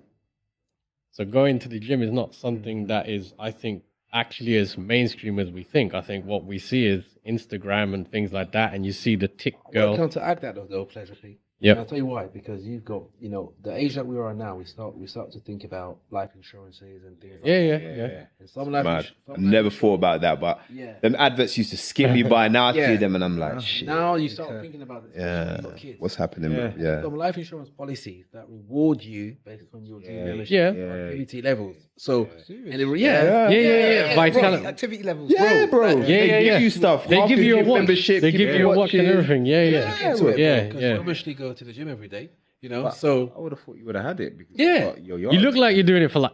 So going to the gym is not something that is, I think, actually as mainstream as we think. I think what we see is Instagram and things like that, and you see the tick girl. Well, counteract that though, Pleasure P. Yep. And I'll tell you why. Because you've got, the age that we are now, we start to think about life insurances and things like that. Yeah. And some life Mad. some I've life never insurance- thought about that, but Yeah. them adverts used to skip me by. Now I Yeah. see them and I'm like, shit. Now you start thinking about it. especially when Yeah. you've got kids. What's happening? Yeah. Some life insurance policies that reward you based on your gym membership Yeah. activity levels. So, and Yeah. bro, Vitality. Activity levels. Yeah, bro. Yeah, They yeah. give you stuff. They Half give your you a gym watch. membership. They give you a watch and everything. Yeah. Because you Yeah. obviously go to the gym every day, But so I would have thought you would have had it. Because Yeah. you're You look like you're doing it for like.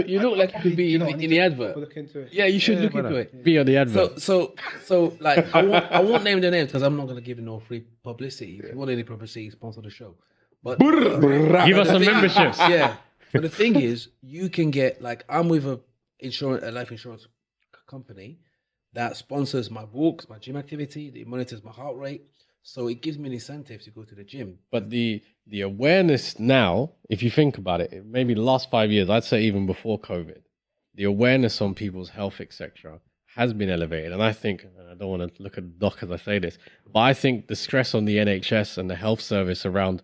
you look like you could be in the advert. Look into it. Yeah, you should look into it. Be on the advert. So like I won't name the names because I'm not gonna give no free publicity. If you want any publicity, sponsor the show. But Give us some memberships. Yeah. But the thing is, you can get like I'm with a life insurance company that sponsors my walks, my gym activity. It monitors my heart rate, so it gives me an incentive to go to the gym. But the awareness now, if you think about it, maybe the last 5 years, I'd say even before COVID, the awareness on people's health, etc., has been elevated. And I think, and I don't want to look at the doc as I say this, but I think the stress on the NHS and the health service around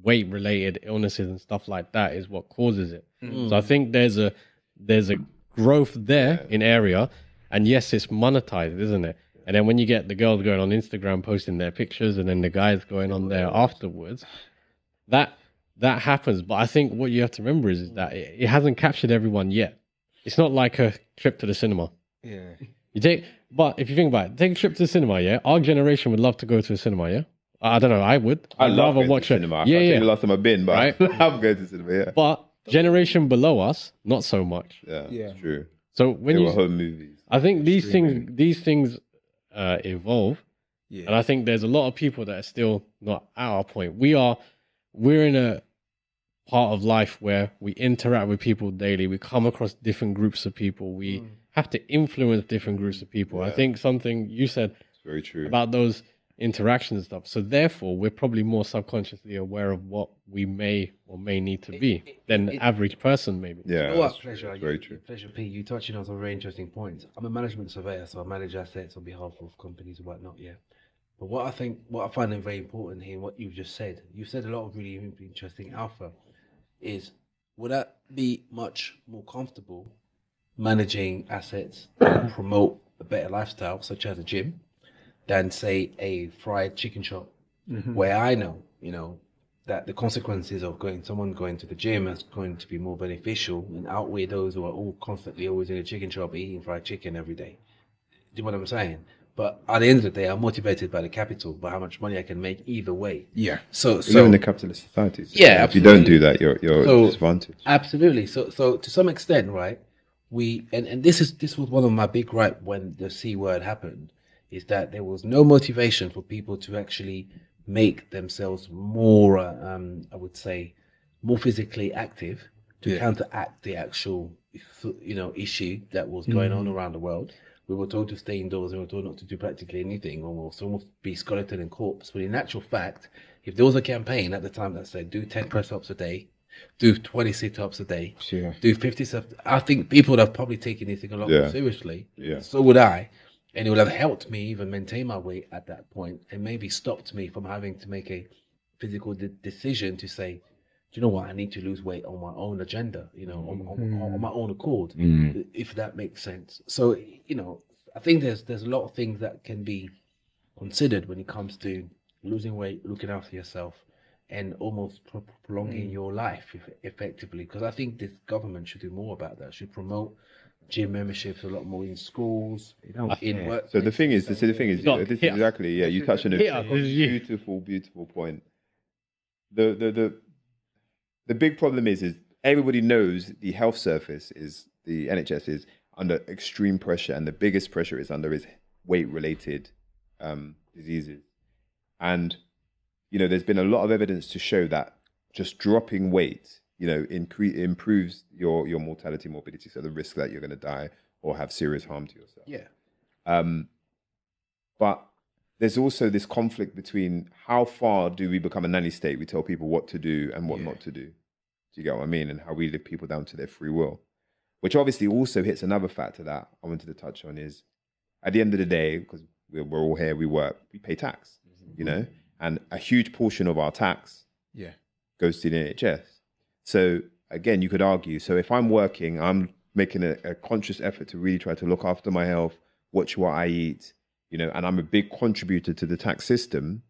weight-related illnesses and stuff like that is what causes it. So I think there's a growth there in area, and yes, it's monetized, isn't it? And then when you get the girls going on Instagram posting their pictures, and then the guys going on there afterwards, that happens. But I think what you have to remember is that it hasn't captured everyone yet. It's not like a trip to the cinema. Yeah. But if you think about it, take a trip to the cinema. Yeah, our generation would love to go to the cinema. Yeah, I don't know. I would. I love rather going watch to it. cinema. I Yeah, can't tell yeah. you the last time I've been, but Right. I'm going to cinema. Yeah. But generation below us, not so much. Yeah. Yeah. It's true. So when They you, were home movies. I think these things evolve, Yeah. and I think there's a lot of people that are still not at our point. We're in a part of life where we interact with people daily. We come across different groups of people. We have to influence different groups of people. I think something you said It's very true. about those interactions and stuff. So therefore, we're probably more subconsciously aware of what we may or may need to be than the average person, maybe. Yeah. You know what, that's pleasure. very true. Pleasure, P. You touching on some very interesting points. I'm a management surveyor, so I manage assets on behalf of companies and whatnot. Yeah. But what I find very important here, what you've just said, you've said a lot of really interesting alpha. Is would that be much more comfortable managing assets to promote a better lifestyle, such as a gym, than say a fried chicken shop, where I know, that the consequences of someone going to the gym is going to be more beneficial and outweigh those who are all constantly always in a chicken shop eating fried chicken every day. Do you know what I'm saying? But at the end of the day, I'm motivated by the capital, by how much money I can make either way. Yeah. So We live in a capitalist society. So Yeah, if you don't absolutely. do that, you're So- disadvantaged. Absolutely. So to some extent, right? And this was one of my big gripe when the C word happened, is that there was no motivation for people to actually make themselves more, I would say, more physically active to counteract the actual, issue that was going on around the world. We were told to stay indoors and we were told not to do practically anything, almost be skeleton and corpse. But in actual fact, if there was a campaign at the time that said do 10 press-ups a day, do 20 sit-ups a day, Sure. do 50 sit-ups, I think people would have probably taken this thing a lot more seriously. Yeah. So would I. And it would have helped me even maintain my weight at that point and maybe stopped me from having to make a physical decision to say, do you know what, I need to lose weight on my own agenda, on my own accord, if that makes sense. So, I think there's a lot of things that can be considered when it comes to losing weight, looking after yourself, and almost prolonging your life effectively. Because I think this government should do more about that, should promote gym memberships a lot more in schools, in work. So the thing is, this is exactly, you touched on a Yeah, this is you. beautiful point. The big problem is everybody knows the health service the NHS is under extreme pressure, and the biggest pressure is under is weight-related diseases. And there's been a lot of evidence to show that just dropping weight, improves your mortality, morbidity, so the risk that you're going to die or have serious harm to yourself. Yeah. But there's also this conflict between how far do we become a nanny state? We tell people what to do and what not to do. Do you get what I mean? And how we leave people down to their free will, which obviously also hits another factor that I wanted to touch on is, at the end of the day, because we're all here, we work, we pay tax, and a huge portion of our tax Yeah. goes to the NHS. So again, you could argue, so if I'm working, I'm making a conscious effort to really try to look after my health, watch what I eat, you know, and I'm a big contributor to the tax system.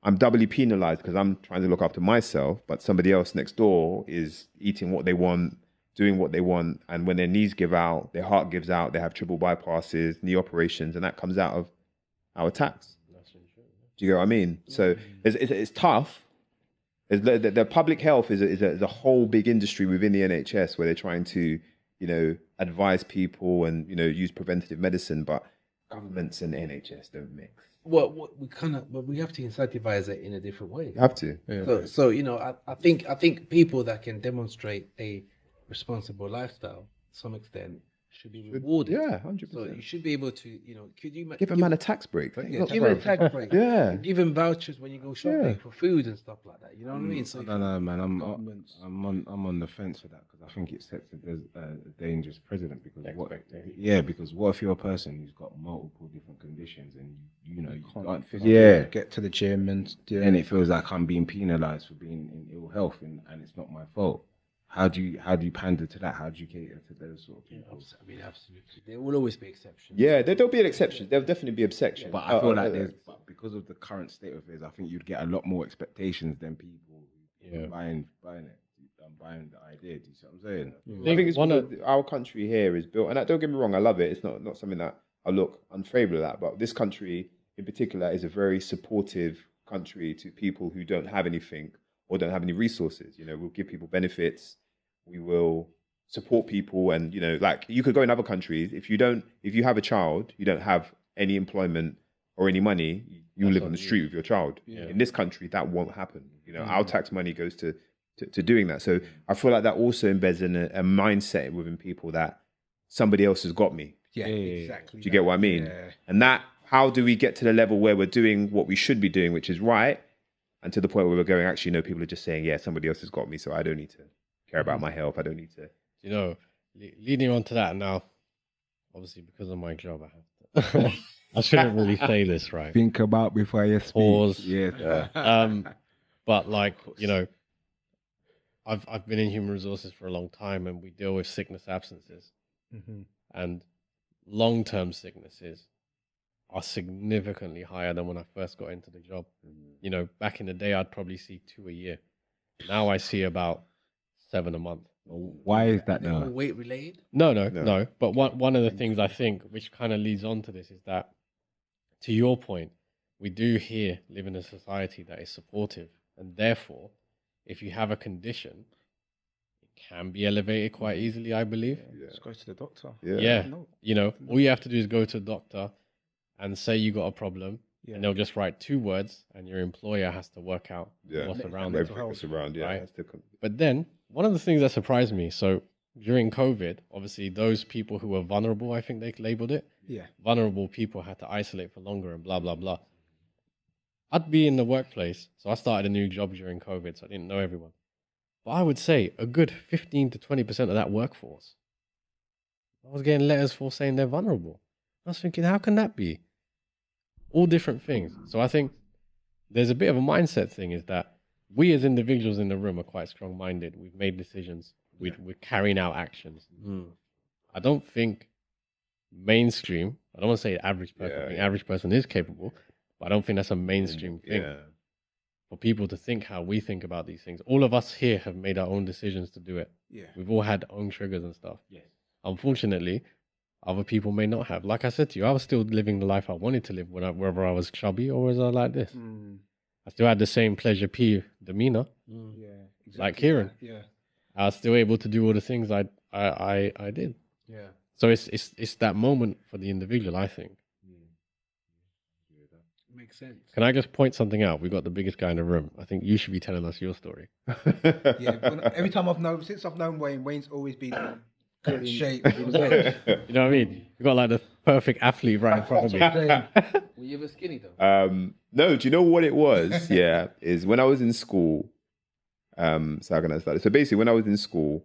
I'm doubly penalized because I'm trying to look after myself, but somebody else next door is eating what they want, doing what they want, and when their knees give out, their heart gives out, they have triple bypasses, knee operations, and that comes out of our tax. Do you get what I mean? So it's tough. The public health is a whole big industry within the NHS where they're trying to, you know, advise people and, you know, use preventative medicine, but governments and NHS don't mix. Well, we have to incentivize it in a different way. You have to. Yeah. So you know, I think people that can demonstrate a responsible lifestyle to some extent should be rewarded. Yeah, 100%. So you should be able to, you know, could you Give a man a tax break. give him a tax break? Yeah. Give him vouchers when you go shopping for food and stuff like that. You know what I mean? So I don't know, man. I'm on the fence for that because I think it sets a dangerous precedent. Because because what if you're a person who's got multiple different conditions and you know you can't get to the gym and it feels like I'm being penalised for being in ill health and it's not my fault. How do you pander to that? How do you cater to those sort of people? I mean, absolutely. There will always be exceptions. Yeah, there'll be an exception. There'll definitely be exceptions. But I feel like but because of the current state of affairs, I think you'd get a lot more expectations than people buying it, buying the idea. Do you see what I'm saying? I think it's our country here is built, and don't get me wrong, I love it. It's not something that I look unfavorable at, but this country in particular is a very supportive country to people who don't have anything or don't have any resources. You know, we'll give people benefits. We will support people, and you know, like you could go in other countries. If you have a child, you don't have any employment or any money, you live on the street with your child. Yeah. In this country, that won't happen. You know, our tax money goes to doing that. So I feel like that also embeds in a mindset within people that somebody else has got me. Yeah, exactly. Do you get what I mean? Yeah. And that, how do we get to the level where we're doing what we should be doing, which is right, and to the point where we're going, actually, no, people are just saying, yeah, somebody else has got me, so I don't need to care about my health. I don't need to. You know, leading on to that now, obviously because of my job, I have to. I shouldn't really say this, right? Think about before you speak. Pause. Yeah. But like, you know, I've been in human resources for a long time, and we deal with sickness absences, and long-term sicknesses are significantly higher than when I first got into the job. You know, back in the day, I'd probably see 2 a year. Now I see about 7 a month. Why is that now? Weight related? No. But one of the things I think, which kind of leads on to this, is that, to your point, we do here live in a society that is supportive, and therefore, if you have a condition, it can be elevated quite easily, I believe. Yeah. Just go to the doctor. Yeah. You know, all you have to do is go to the doctor and say you got a problem, and they'll just write 2 words, and your employer has to work out what's around it. What's around, right? But then, one of the things that surprised me, so during COVID, obviously those people who were vulnerable, I think they labeled it. Yeah. Vulnerable people had to isolate for longer and blah, blah, blah. I'd be in the workplace, so I started a new job during COVID, so I didn't know everyone. But I would say a good 15 to 20% of that workforce, I was getting letters for saying they're vulnerable. I was thinking, how can that be? All different things. So I think there's a bit of a mindset thing, is that we as individuals in the room are quite strong-minded. We've made decisions. We're carrying out actions. I don't think mainstream, I don't want to say average person, I think average person is capable, but I don't think that's a mainstream thing for people to think how we think about these things. All of us here have made our own decisions to do it. Yeah. We've all had own triggers and stuff. Yes. Unfortunately, other people may not have. Like I said to you, I was still living the life I wanted to live whether I was chubby or was I like this. I still had the same pleasure P demeanor. Yeah, exactly. Like Kieran. Yeah. I was still able to do all the things I did. Yeah. So it's that moment for the individual, I think. Makes sense. Can I just point something out? We've got the biggest guy in the room. I think you should be telling us your story. Every time since I've known Wayne's always been in good shape. You know what I mean? You've got like the perfect athlete right in front of me. Were you ever skinny though? No, do you know what it was? Is when I was in school. So how can I start? So basically, when I was in school,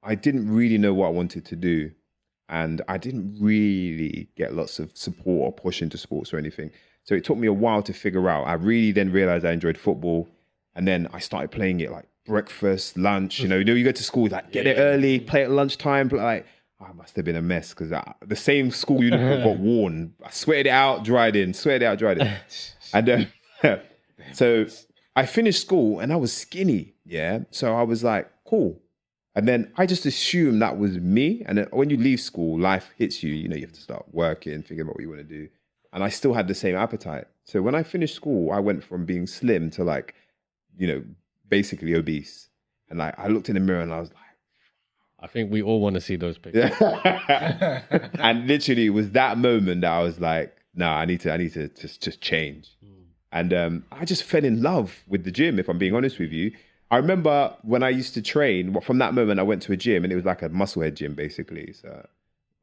I didn't really know what I wanted to do. and I didn't really get lots of support or push into sports or anything. So it took me a while to figure out. I really then realized I enjoyed football, and then I started playing it like breakfast, lunch. You know, you go to school, like get there early, play at lunchtime. But like, I must have been a mess because the same school uniform got worn. I sweated it out, dried in, sweated it out, dried in. And so I finished school and I was skinny. Yeah, so I was like, cool. And then I just assumed that was me. And then when you leave school, life hits you. You know, you have to start working, figuring out what you want to do. And I still had the same appetite. So when I finished school, I went from being slim to like, you know, basically obese. And like, I looked in the mirror and I was like, I think we all want to see those pictures. and literally it was that moment that I was like, no, I need to just change. And I just fell in love with the gym, if I'm being honest with you. I remember when I used to train, from that moment I went to a gym and it was like a musclehead gym basically. So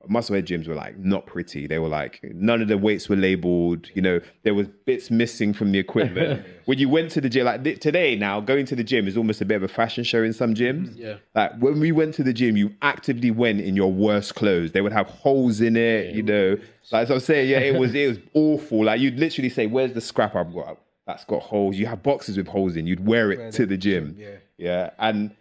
musclehead gyms were like not pretty. They were like, none of the weights were labeled. You know, there was bits missing from the equipment. When you went to the gym, like today now, going to the gym is almost a bit of a fashion show in some gyms. Yeah. Like when we went to the gym, you actively went in your worst clothes. They would have holes in it, you know. Like as I was saying, yeah, it was awful. Like you'd literally say, where's the scrap I've got? That's got holes. You have boxes with holes in. You'd wear it to the gym. Yeah. And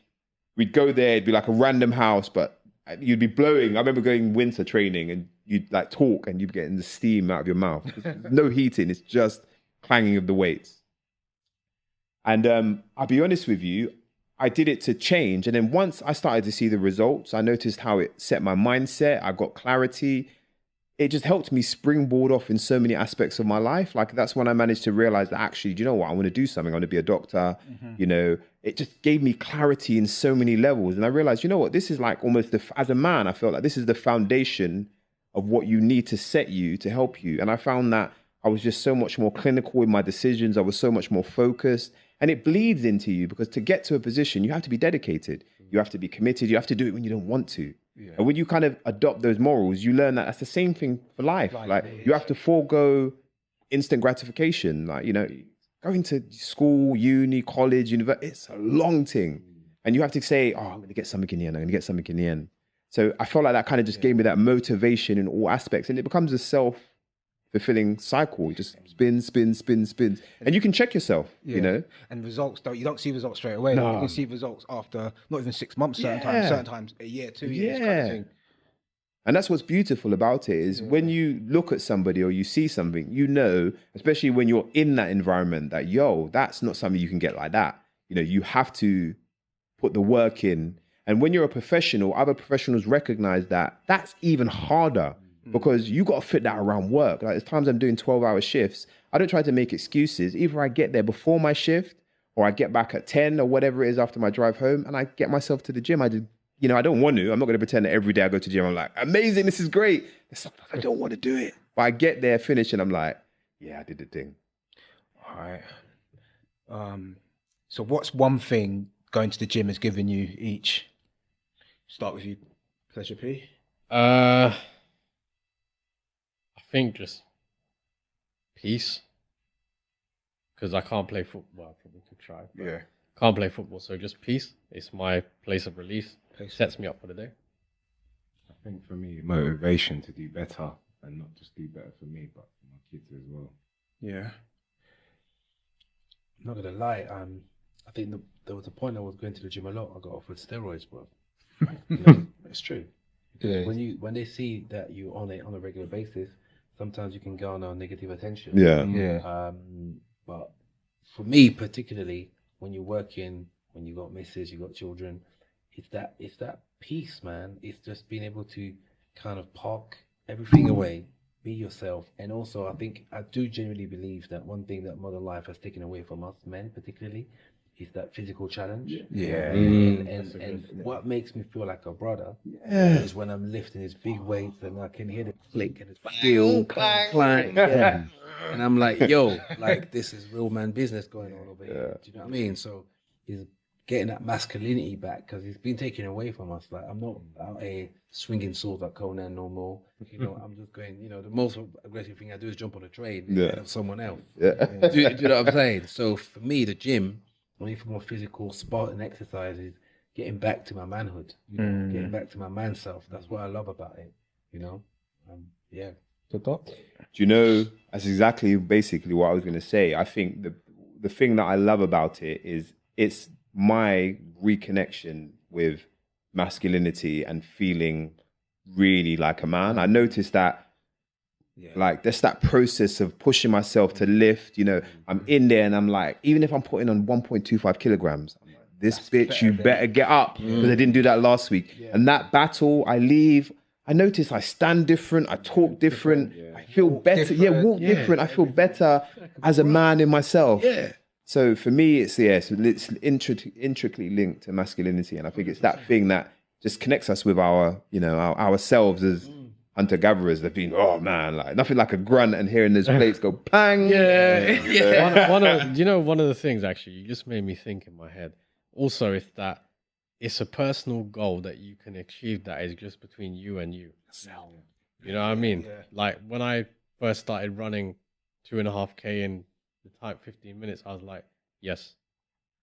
we'd go there. It'd be like a random house, but you'd be blowing. I remember going winter training and you'd like talk and you'd be getting the steam out of your mouth. No heating. It's just clanging of the weights. And I'll be honest with you, I did it to change. And then once I started to see the results, I noticed how it set my mindset. I got clarity. It just helped me springboard off in so many aspects of my life. Like that's when I managed to realize that actually, do you know what? I want to do something. I want to be a doctor. You know, it just gave me clarity in so many levels. And I realized, you know what? This is like almost as a man, I felt like this is the foundation of what you need to set you to help you. And I found that I was just so much more clinical in my decisions. I was so much more focused. And it bleeds into you because to get to a position, you have to be dedicated. You have to be committed. You have to do it when you don't want to. Yeah. And when you kind of adopt those morals, you learn that that's the same thing for life. Like you have to forego instant gratification. Like, you know, going to school, uni, college, university, it's a long thing. And you have to say, oh, I'm going to get something in the end. I'm going to get something in the end. So I felt like that kind of just gave me that motivation in all aspects. And it becomes a self-fulfilling cycle. You just spin. And you can check yourself, you know. And results, you don't see results straight away. No. You can see results after not even 6 months, certain times a year, 2 years. Kind of thing. And that's what's beautiful about it is when you look at somebody or you see something, you know, especially when you're in that environment that, that's not something you can get like that. You know, you have to put the work in. And when you're a professional, other professionals recognize that that's even harder. Because you got to fit that around work. Like, there's times I'm doing 12-hour shifts. I don't try to make excuses. Either I get there before my shift or I get back at 10 or whatever it is after my drive home and I get myself to the gym. I don't want to. I'm not going to pretend that every day I go to the gym, I'm like, amazing, this is great. Sometimes I don't want to do it. But I get there, finish, and I'm like, yeah, I did the thing. All right. So what's one thing going to the gym has given you each? Start with you, Pleasure P. I think just peace, because I can't play football. I probably could try. Yeah. Can't play football, so just peace. It's my place of release. Sets me up for the day. I think for me, motivation to do better and not just do better for me, but for my kids as well. Yeah. I'm not gonna lie. I think there was a point I was going to the gym a lot. I got offered steroids, bro. You know, it's true. Yeah. When they see that you on a regular basis, sometimes you can garner negative attention. Yeah. But for me particularly, when you're working, when you got misses, you got children, it's that peace, man. It's just being able to kind of park everything away, be yourself. And also, I do genuinely believe that one thing that modern life has taken away from us, men particularly, is that physical challenge. Yeah. And what makes me feel like a brother is when I'm lifting these big weights and I can hear the click and it's steel clank. Yeah. And I'm like, yo, like this is real man business going on over here. Do you know what I mean? So he's getting that masculinity back because it's been taken away from us. Like I'm not out here swinging swords like Conan no more. You know, I'm just going, you know, the most aggressive thing I do is jump on a train instead of someone else. Do you know what I'm saying? So for me, the gym, only for more physical Spartan exercises, getting back to my manhood, you know, getting back to my man self. That's what I love about it. you know. Yeah. The thought? Do you know, that's exactly basically what I was going to say. I think the thing that I love about it is it's my reconnection with masculinity and feeling really like a man. I noticed that, like, there's that process of pushing myself to lift, you know, I'm in there and I'm like, even if I'm putting on 1.25 kilograms, I'm like, this bitch, you better get up, because I didn't do that last week. And that battle, I leave, I notice I stand different, I talk different, I feel better. Walk different. I feel better as a man in myself. So for me, it's intricately linked to masculinity, and I think it's that thing that just connects us with our, you know, ourselves as hunter gatherers. They've been, oh man, like nothing like a grunt and hearing those plates go bang. One of the things actually you just made me think in my head. Also, is that it's a personal goal that you can achieve that is just between you and you. You know what I mean? Like when I first started running 2.5K in the type 15 minutes, I was like, yes,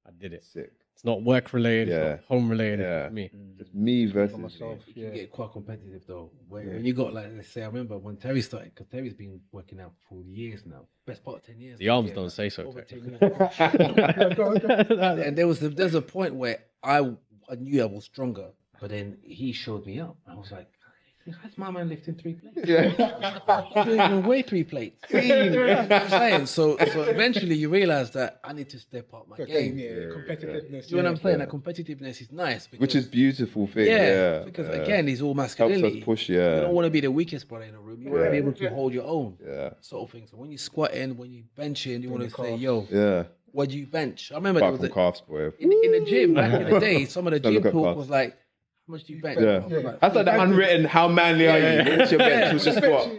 I did it. Sick. It's not work related, it's not home related, it's me. Just me versus myself. You get quite competitive though. When you got, like, let's say, I remember when Terry started, because Terry's been working out for years now, best part of 10 years. The arms don't say so. Over 10 years. And there's a point where I knew I was stronger, but then he showed me up. I was like, how's my man lifting 3 plates? He didn't even weigh 3 plates. You know what I'm saying? So eventually you realize that I need to step up my game. Competitiveness. You know what I'm saying? That competitiveness is nice. Because, which is beautiful thing. Because again, it's all masculinity. Helps us push, You don't want to be the weakest brother in the room. You want to be able to hold your own. Sort of thing. So when you squatting, when you benching, you want to say, yo, what do you bench? I remember apart from calves, boy. in the gym back in the day, some of the gym talk was like, how much do you bench? That's like the unwritten, how manly are you? What's your bench? What's your squat?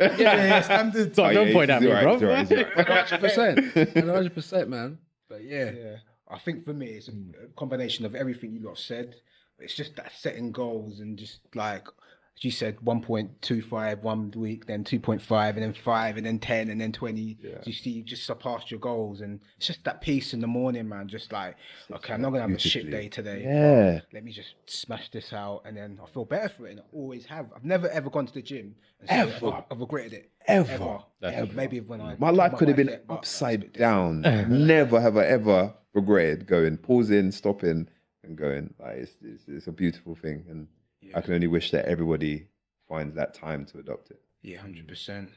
Standard. Don't point at me, bro. 100%, man. But I think for me, it's a combination of everything you lot said. It's just that setting goals and just like, as you said, 1.25 one week, then 2.5, and then 5, and then 10, and then 20. You see, you just surpassed your goals, and it's just that peace in the morning, man. Just like, okay, I'm not gonna have a shit day today. Let me just smash this out, and then I feel better for it. And I always have. I've never ever gone to the gym and said I've regretted it. Ever. Maybe when my life could have been upside down. Never have I ever regretted going, pausing, stopping, and going. Like it's a beautiful thing, and I can only wish that everybody finds that time to adopt it. 100%.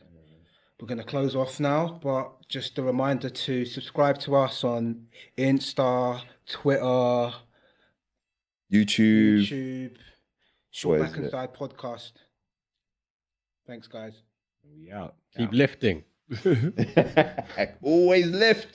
We're going to close off now, but just a reminder to subscribe to us on Insta, Twitter, YouTube. Short Back Inside Podcast. Thanks, guys. We out. Keep lifting. Always lift.